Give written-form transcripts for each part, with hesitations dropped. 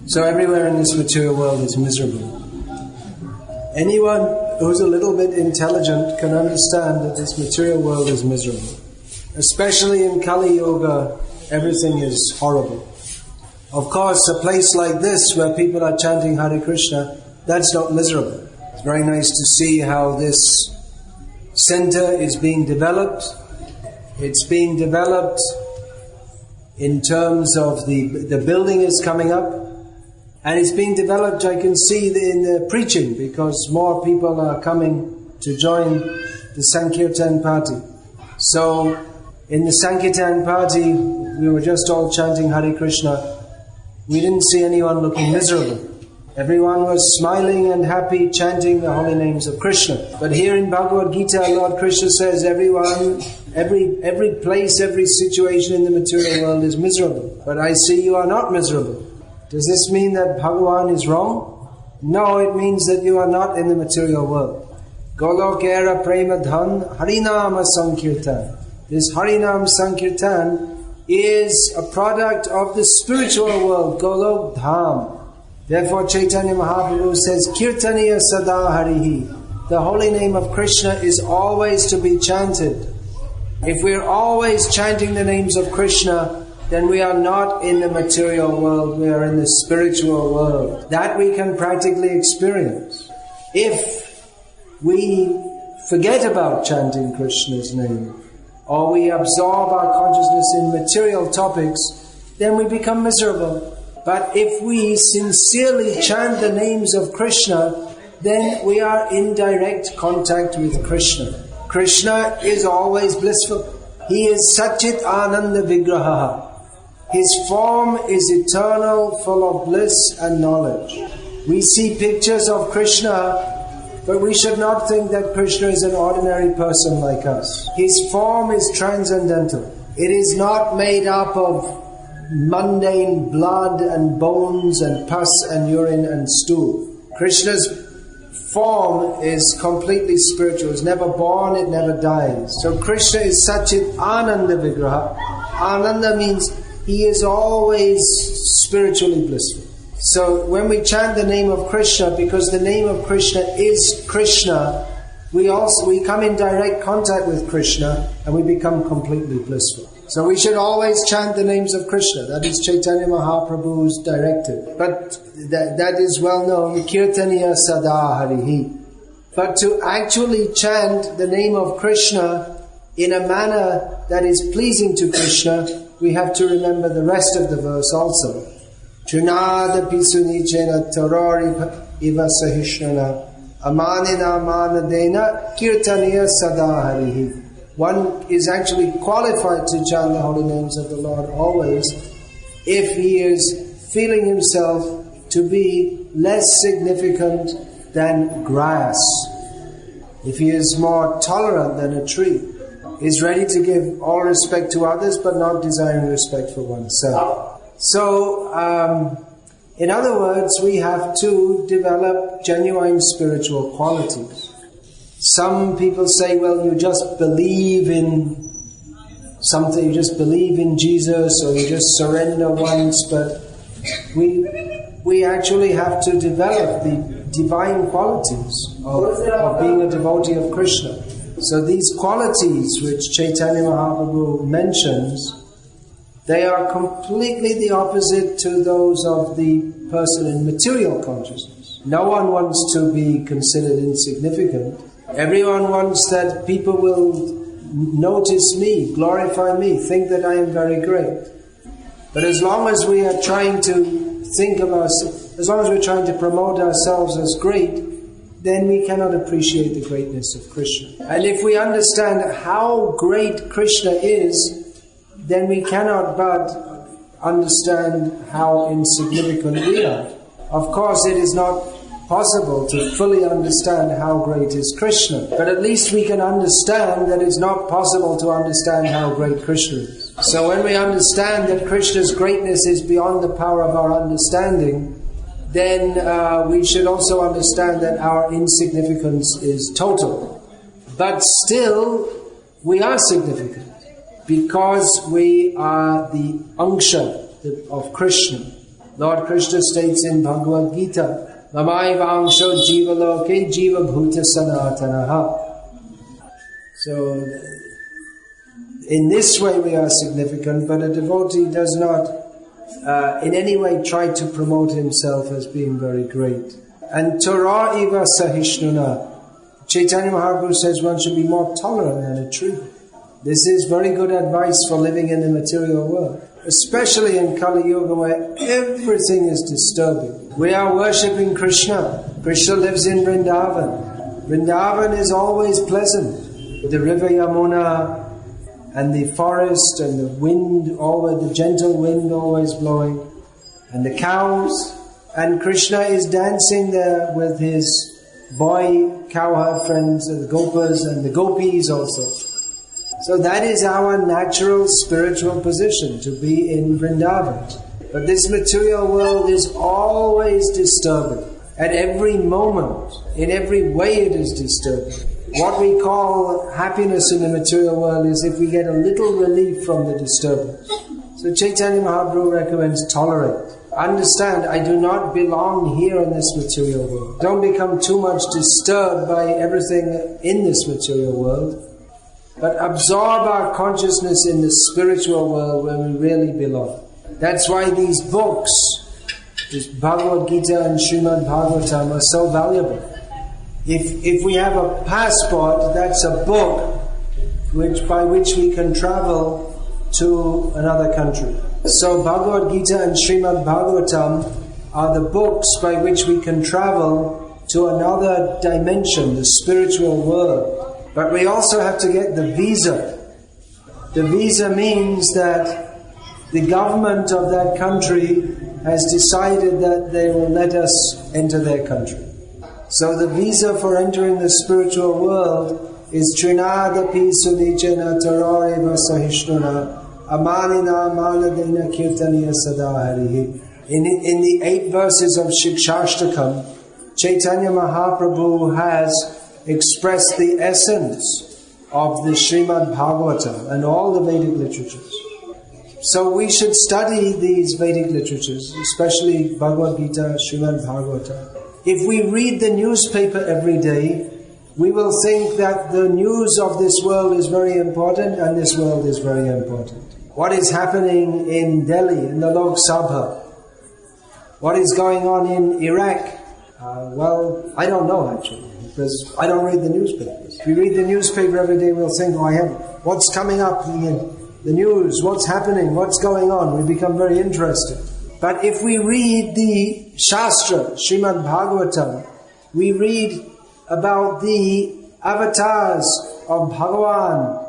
So everywhere in this material world is miserable. Anyone who's a little bit intelligent can understand that this material world is miserable. Especially in Kali Yuga, everything is horrible. Of course, a place like this where people are chanting Hare Krishna, that's not miserable. It's very nice to see how this center is being developed. It's being developed in terms of the building is coming up. And it's being developed, I can see, in the preaching, because more people are coming to join the Sankirtan party. So, in the Sankirtan party, we were just all chanting Hare Krishna. We didn't see anyone looking miserable. Everyone was smiling and happy, chanting the holy names of Krishna. But here in Bhagavad Gita, Lord Krishna says, everyone, every place, every situation in the material world is miserable. But I see you are not miserable. Does this mean that Bhagavan is wrong? No, it means that you are not in the material world. Golokera prema dhan harinama sankirtan. This harinam sankirtan is a product of the spiritual world, Golok Dham. Therefore Chaitanya Mahaprabhu says, Kirtaniya sada harihi. The holy name of Krishna is always to be chanted. If we're always chanting the names of Krishna, then we are not in the material world, we are in the spiritual world. That we can practically experience. If we forget about chanting Krishna's name, or we absorb our consciousness in material topics, then we become miserable. But if we sincerely chant the names of Krishna, then we are in direct contact with Krishna. Krishna is always blissful. He is Satchit Ananda Vigraha. His form is eternal, full of bliss and knowledge. We see pictures of Krishna, but we should not think that Krishna is an ordinary person like us. His form is transcendental. It is not made up of mundane blood and bones and pus and urine and stool. Krishna's form is completely spiritual. It's never born, it never dies. So Krishna is Satchit Ananda Vigraha. Ananda means he is always spiritually blissful. So when we chant the name of Krishna, because the name of Krishna is Krishna, we come in direct contact with Krishna and we become completely blissful. So we should always chant the names of Krishna. That is Chaitanya Mahaprabhu's directive. But that is well known, Kirtaniya sada harihi. But to actually chant the name of Krishna in a manner that is pleasing to Krishna, we have to remember the rest of the verse also. Chunada pisunichena tarari iva sahishnana amanina manadena kirtaniya sada harihi. One is actually qualified to chant the holy names of the Lord always if he is feeling himself to be less significant than grass. If he is more tolerant than a tree. Is ready to give all respect to others, but not desiring respect for oneself. So, in other words, we have to develop genuine spiritual qualities. Some people say, well, you just believe in something, you just believe in Jesus, or you just surrender once, but we actually have to develop the divine qualities of being a devotee of Krishna. So these qualities which Chaitanya Mahaprabhu mentions, they are completely the opposite to those of the person in material consciousness. No one wants to be considered insignificant. Everyone wants that people will notice me, glorify me, think that I am very great. But as long as we are trying to think of ourselves, as long as we're trying to promote ourselves as great, then we cannot appreciate the greatness of Krishna. And if we understand how great Krishna is, then we cannot but understand how insignificant we are. Of course, it is not possible to fully understand how great is Krishna, but at least we can understand that it's not possible to understand how great Krishna is. So when we understand that Krishna's greatness is beyond the power of our understanding, then we should also understand that our insignificance is total. But still, we are significant because we are the Angsha of Krishna. Lord Krishna states in Bhagavad Gita, Mamaivangsho jiva loke jiva bhuta sanatanaha. So, in this way we are significant, but a devotee does not in any way try to promote himself as being very great. And Torah eva sahishnuna. Chaitanya Mahaprabhu says one should be more tolerant than a tree. This is very good advice for living in the material world, especially in Kali Yuga where everything is disturbing. We are worshipping Krishna. Krishna lives in Vrindavan. Vrindavan is always pleasant. The river Yamuna and the forest and the wind, always the gentle wind always blowing, and the cows. And Krishna is dancing there with his boy cowherd friends, the gopas and the gopis also. So that is our natural spiritual position, to be in Vrindavan. But this material world is always disturbing. At every moment, in every way it is disturbing. What we call happiness in the material world is if we get a little relief from the disturbance. So Chaitanya Mahaprabhu recommends tolerate. Understand, I do not belong here in this material world. Don't become too much disturbed by everything in this material world, but absorb our consciousness in the spiritual world where we really belong. That's why these books, this Bhagavad Gita and Srimad Bhagavatam, are so valuable. If we have a passport, that's a book by which we can travel to another country. So Bhagavad Gita and Srimad Bhagavatam are the books by which we can travel to another dimension, the spiritual world. But we also have to get the visa. The visa means that the government of that country has decided that they will let us enter their country. So the visa for entering the spiritual world is Trinadapi Sunichena Tarareva Sahishnuna Amanina Maladena Kirtaniya Sadaharihi. In the 8 verses of Shikshashtakam, Chaitanya Mahaprabhu has expressed the essence of the Srimad Bhagavatam and all the Vedic literatures. So we should study these Vedic literatures, especially Bhagavad Gita, Srimad Bhagavatam. If we read the newspaper every day, we will think that the news of this world is very important and this world is very important. What is happening in Delhi, in the Lok Sabha? What is going on in Iraq? Well, I don't know actually, because I don't read the newspapers. If we read the newspaper every day, we'll think, what's coming up in the news, what's happening, what's going on? We become very interested. But if we read the Shastra, Srimad Bhagavatam, we read about the avatars of Bhagavan,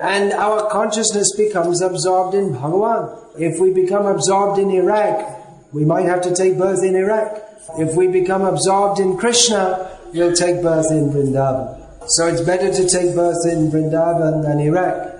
and our consciousness becomes absorbed in Bhagavan. If we become absorbed in Iraq, we might have to take birth in Iraq. If we become absorbed in Krishna, we'll take birth in Vrindavan. So it's better to take birth in Vrindavan than Iraq.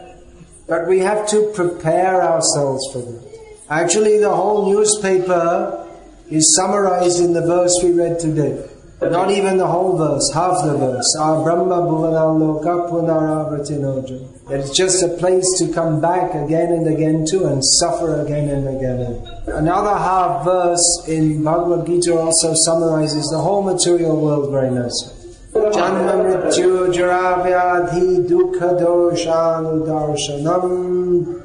But we have to prepare ourselves for that. Actually, the whole newspaper is summarized in the verse we read today. Not even the whole verse, half the verse. Brahma bhuvanaloka punaravartinoja. It's just a place to come back again and again to and suffer again and again. Another half verse in Bhagavad Gita also summarizes the whole material world very nicely. Janma mrityu jara vyadhi dukkha doshan darshanam.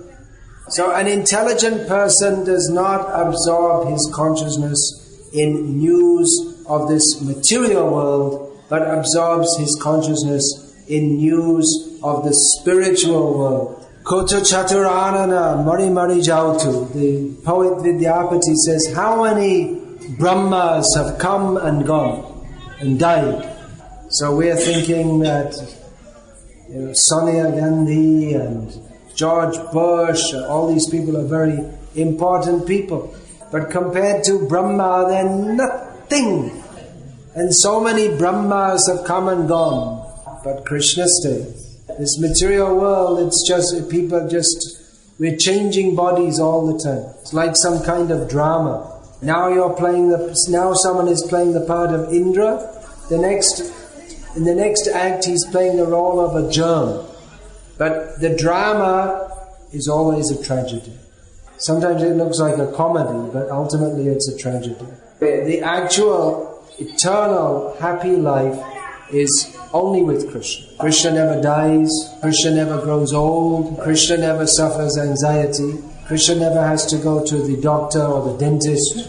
So an intelligent person does not absorb his consciousness in news of this material world, but absorbs his consciousness in news of the spiritual world. Koto chaturanana mari mari jautu. The poet Vidyapati says, how many Brahmas have come and gone and died? So we are thinking that Sonia Gandhi and George Bush, all these people are very important people. But compared to Brahma, they're nothing. And so many Brahmas have come and gone. But Krishna stays. This material world, it's just, we're changing bodies all the time. It's like some kind of drama. Now someone is playing the part of Indra. In the next act, he's playing the role of a germ. But the drama is always a tragedy. Sometimes it looks like a comedy, but ultimately it's a tragedy. The actual eternal happy life is only with Krishna. Krishna never dies, Krishna never grows old, Krishna never suffers anxiety, Krishna never has to go to the doctor or the dentist.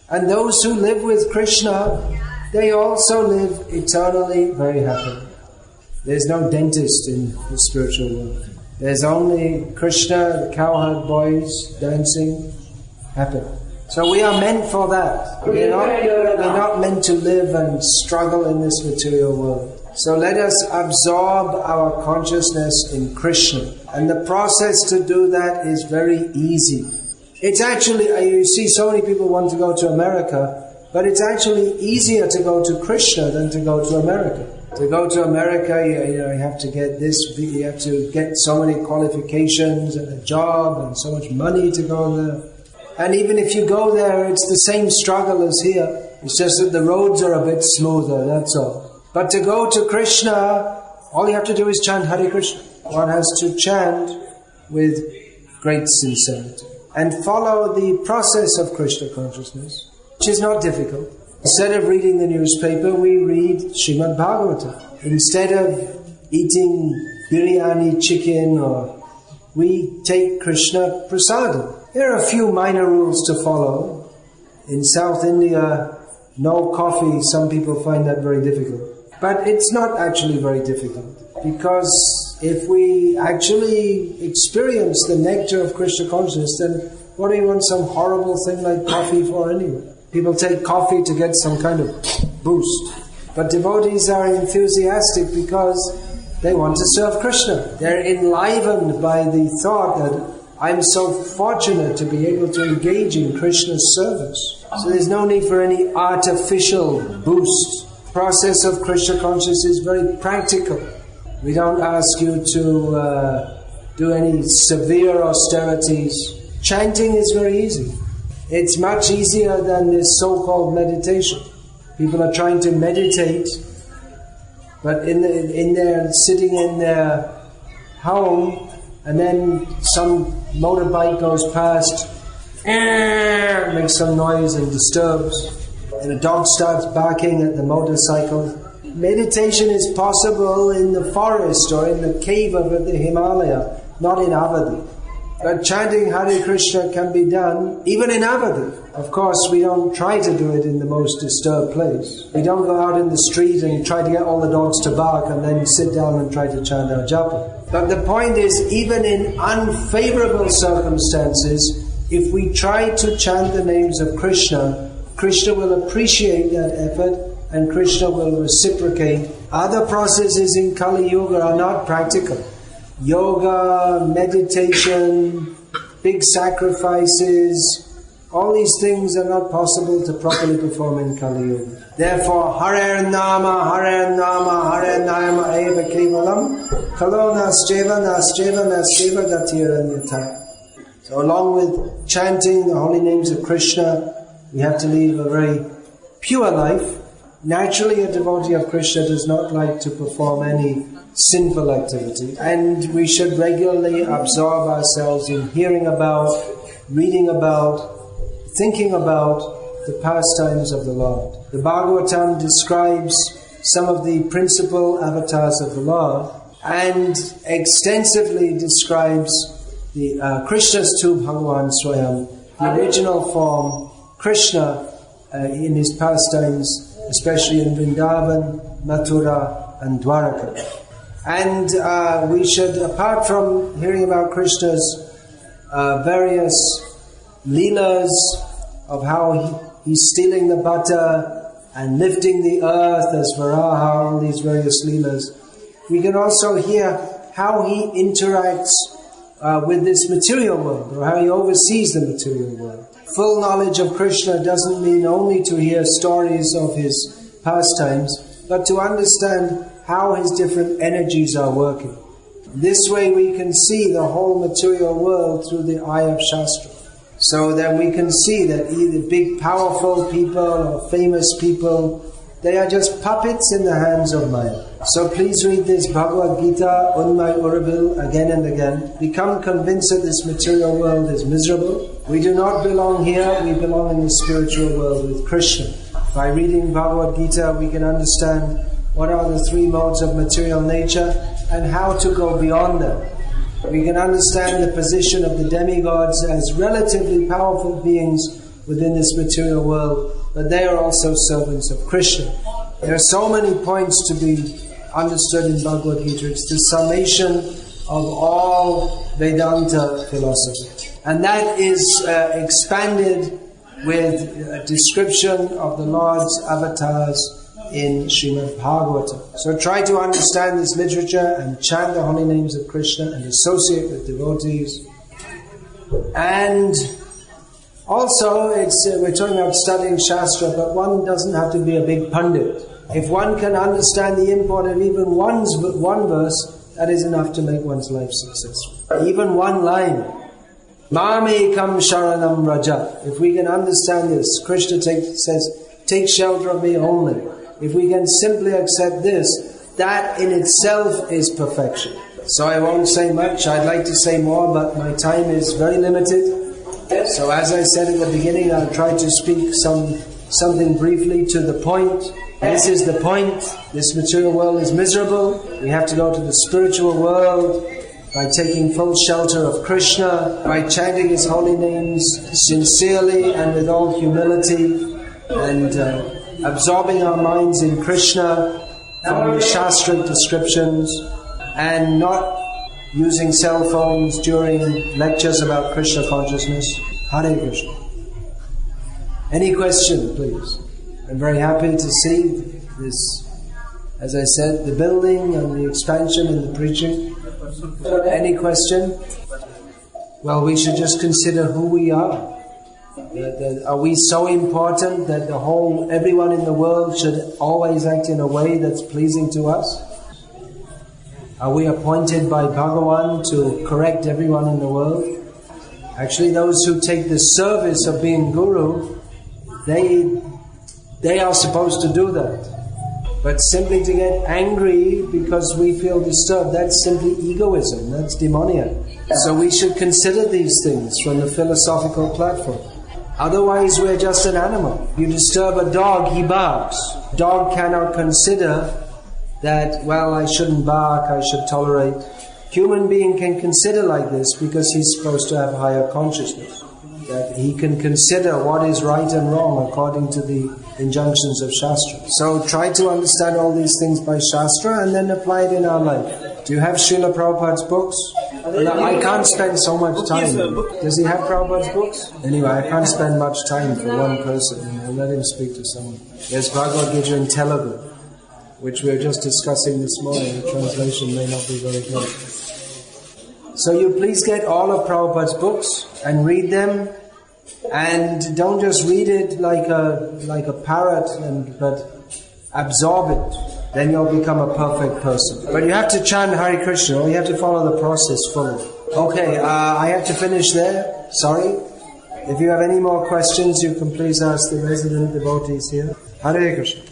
And those who live with Krishna, they also live eternally very happily. There's no dentist in the spiritual world. There's only Krishna, the cowherd boys dancing, happy. So we are meant for that. We're not meant to live and struggle in this material world. So let us absorb our consciousness in Krishna. And the process to do that is very easy. It's actually, you see so many people want to go to America, but it's actually easier to go to Krishna than to go to America. To go to America, you have to get this, you have to get so many qualifications and a job and so much money to go there. And even if you go there, it's the same struggle as here. It's just that the roads are a bit smoother, that's all. But to go to Krishna, all you have to do is chant Hare Krishna. One has to chant with great sincerity and follow the process of Krishna consciousness, which is not difficult. Instead of reading the newspaper, we read Srimad Bhagavatam. Instead of eating biryani chicken, we take Krishna prasadam. There are a few minor rules to follow. In South India, no coffee. Some people find that very difficult. But it's not actually very difficult, because if we actually experience the nectar of Krishna consciousness, then what do you want some horrible thing like coffee for anyway? People take coffee to get some kind of boost. But devotees are enthusiastic because they want to serve Krishna. They're enlivened by the thought that I'm so fortunate to be able to engage in Krishna's service. So there's no need for any artificial boost. The process of Krishna consciousness is very practical. We don't ask you to do any severe austerities. Chanting is very easy. It's much easier than this so-called meditation. People are trying to meditate, but they're sitting in their home, and then some motorbike goes past, makes some noise and disturbs, and a dog starts barking at the motorcycle. Meditation is possible in the forest or in the cave of the Himalaya, not in AVD. But chanting Hare Krishna can be done even in AVD. Of course, we don't try to do it in the most disturbed place. We don't go out in the street and try to get all the dogs to bark and then sit down and try to chant our japa. But the point is, even in unfavorable circumstances, if we try to chant the names of Krishna, Krishna will appreciate that effort and Krishna will reciprocate. Other processes in Kali Yuga are not practical. Yoga, meditation, big sacrifices, all these things are not possible to properly perform in Kali Yuga. Therefore, Hare Nama, Hare Nama, Hare Nama Eva Kevalam, Kalo Nascheva, Nascheva Gatiranyata. So along with chanting the holy names of Krishna, we have to live a very pure life. Naturally, a devotee of Krishna does not like to perform any sinful activity, and we should regularly absorb ourselves in hearing about, reading about, thinking about the pastimes of the Lord. The Bhagavatam describes some of the principal avatars of the Lord and extensively describes the Krishnastu Bhagavan Swayam, the original form, Krishna in his pastimes, especially in Vrindavan, Mathura and Dwaraka. And we should, apart from hearing about Krishna's various leelas of how he's stealing the butter and lifting the earth as Varaha, all these various leelas, we can also hear how he interacts with this material world, or how he oversees the material world. Full knowledge of Krishna doesn't mean only to hear stories of his pastimes, but to understand how his different energies are working. This way we can see the whole material world through the eye of Shastra. So that we can see that either big powerful people or famous people, They are just puppets in the hands of Maya. So please read this Bhagavad Gita, Unmai Uravil, again and again. Become convinced that this material world is miserable. We do not belong here, we belong in the spiritual world with Krishna. By reading Bhagavad Gita, we can understand what are the three modes of material nature and how to go beyond them. We can understand the position of the demigods as relatively powerful beings within this material world, but they are also servants of Krishna. There are so many points to be understood in Bhagavad Gita. It's the summation of all Vedanta philosophy. And that is expanded with a description of the Lord's avatars in Srimad Bhagavatam. So try to understand this literature and chant the holy names of Krishna and associate with devotees. And also, we're talking about studying Shastra, but one doesn't have to be a big pundit. If one can understand the import of even one verse, that is enough to make one's life successful. Even one line. Mamekam sharanam raja. If we can understand this, Krishna says, take shelter of me only. If we can simply accept this, that in itself is perfection. So I won't say much. I'd like to say more, but my time is very limited. So as I said in the beginning, I'll try to speak something briefly to the point. This is the point. This material world is miserable. We have to go to the spiritual world by taking full shelter of Krishna, by chanting His holy names sincerely and with all humility, and absorbing our minds in Krishna from the Shastric descriptions, and not using cell phones during lectures about Krishna consciousness. Hare Krishna. Any question, please? I'm very happy to see this, as I said, the building and the expansion and the preaching. Any question? Well, we should just consider who we are. Are we so important that everyone in the world should always act in a way that's pleasing to us? Are we appointed by Bhagavan to correct everyone in the world? Actually, those who take the service of being Guru, they are supposed to do that. But simply to get angry because we feel disturbed, that's simply egoism, that's demoniac. So we should consider these things from the philosophical platform. Otherwise, we're just an animal. You disturb a dog, he barks. Dog cannot consider that, well, I shouldn't bark, I should tolerate. Human being can consider like this because he's supposed to have higher consciousness. That he can consider what is right and wrong according to the injunctions of Shastra. So try to understand all these things by Shastra and then apply it in our life. Do you have Srila Prabhupada's books? I can't spend so much time. Does he have Prabhupada's books? Anyway, I can't spend much time for one person. I'll let him speak to someone. There's Bhagavad Gita in Telugu, which we were just discussing this morning. The translation may not be very good. So you please get all of Prabhupada's books and read them, and don't just read it like a parrot, but absorb it. Then you'll become a perfect person. But you have to chant Hare Krishna, or you have to follow the process fully. Okay, I have to finish there. Sorry. If you have any more questions, you can please ask the resident devotees here. Hare Krishna.